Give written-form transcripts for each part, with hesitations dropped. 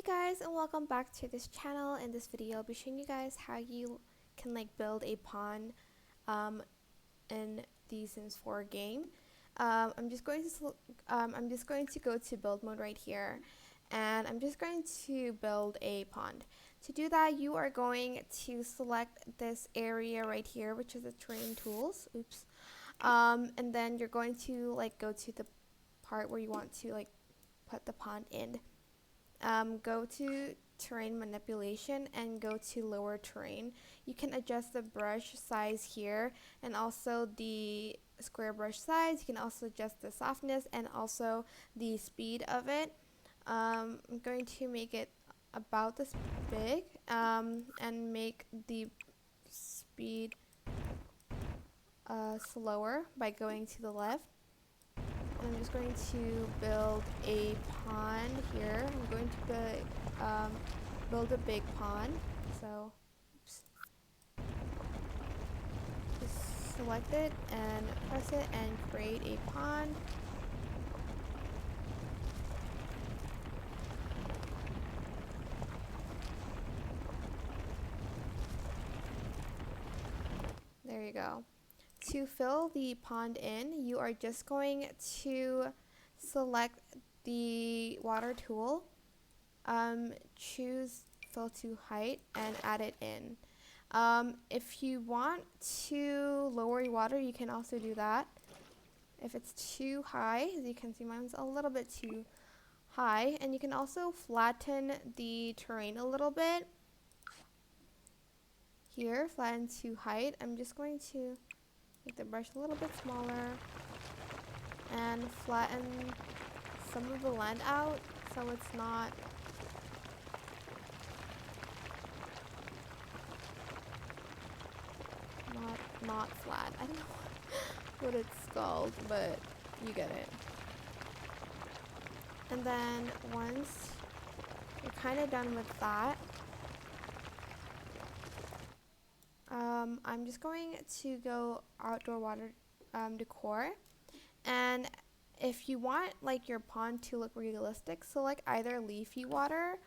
Guys, and welcome back to this channel. In this video I'll be showing you guys how you can build a pond in the Sims 4 game. I'm just going to go to build mode right here, and I'm just going to build a pond. To do that, you are going to select this area right here, which is the terrain tools. Oops. And then you're going to go to the part where you want to put the pond in. Go to terrain manipulation and go to lower terrain. You can adjust the brush size here and also the square brush size. You can also adjust the softness and also the speed of it. I'm going to make it about this big and make the speed slower by going to the left. I'm just going to build a pond here. I'm going to build a big pond. So, oops. Just select it and press it and create a pond. There you go. To fill the pond in, you are just going to select the water tool, choose fill to height and add it in. If you want to lower your water, you can also do that. If it's too high, as you can see, mine's a little bit too high, and you can also flatten the terrain a little bit. Here, flatten to height. I'm just going to make the brush a little bit smaller and flatten some of the land out so it's not flat. I don't know what it's called, but you get it. And then once you're kind of done with that, I'm just going to go outdoor water decor, and if you want your pond to look realistic, select either leafy water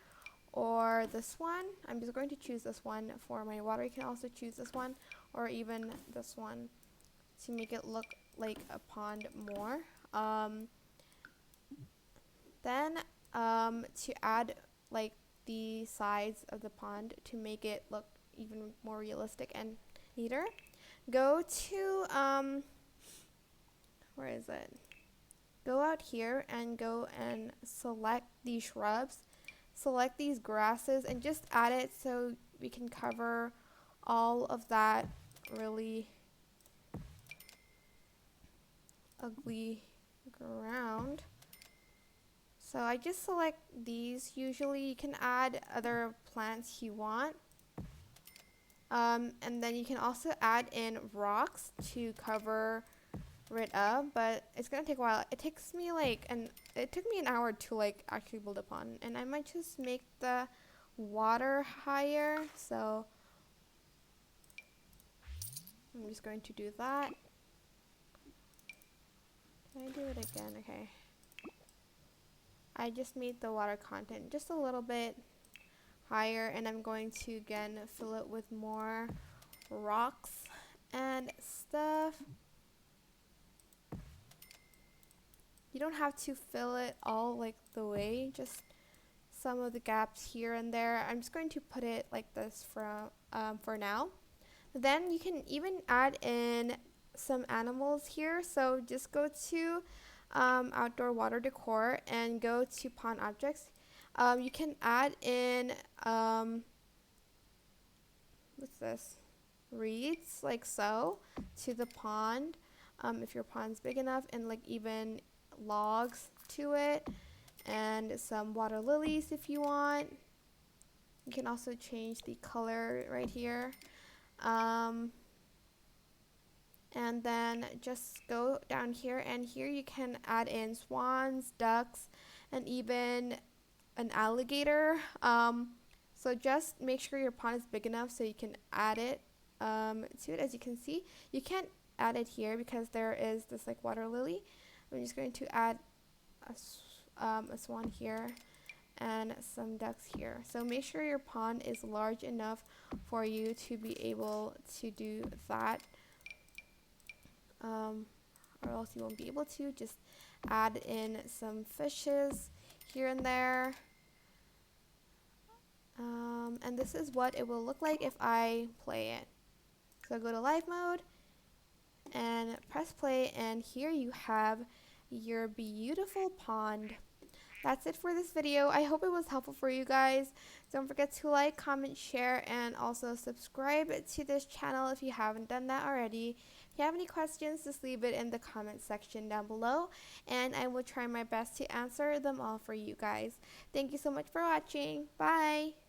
or this one. I'm just going to choose this one for my water. You can also choose this one or even this one to make it look like a pond more. Then to add the sides of the pond to make it look even more realistic and neater, go to where is it? Go out here and go and select these shrubs, select these grasses, and just add it so we can cover all of that really ugly ground. So I just select these. Usually you can add other plants you want. And then you can also add in rocks to cover it up, but it's gonna take a while. It takes me it took me an hour to actually build a pond, and I might just make the water higher, so I'm just going to do that. Can I do it again? Okay. I just made the water content just a little bit higher, and I'm going to again fill it with more rocks and stuff. You don't have to fill it all the way, just some of the gaps here and there. I'm just going to put it like this for now. Then you can even add in some animals here. So just go to outdoor water decor and go to pond objects. You can add in what's this? Reeds, like so, to the pond. If your pond's big enough, and even logs to it, and some water lilies if you want. You can also change the color right here. And then just go down here, and here you can add in swans, ducks, and even an alligator. So just make sure your pond is big enough so you can add it to it. As you can see, you can't add it here because there is this water lily. I'm just going to add a swan here, and some ducks here. So make sure your pond is large enough for you to be able to do that, or else you won't be able to. Just add in some fishes here and there. And this is what it will look like if I play it. So go to live mode and press play, and here you have your beautiful pond. That's it for this video. I hope it was helpful for you guys. Don't forget to like, comment, share, and also subscribe to this channel if you haven't done that already. If you have any questions, just leave it in the comment section down below, and I will try my best to answer them all for you guys. Thank you so much for watching. Bye!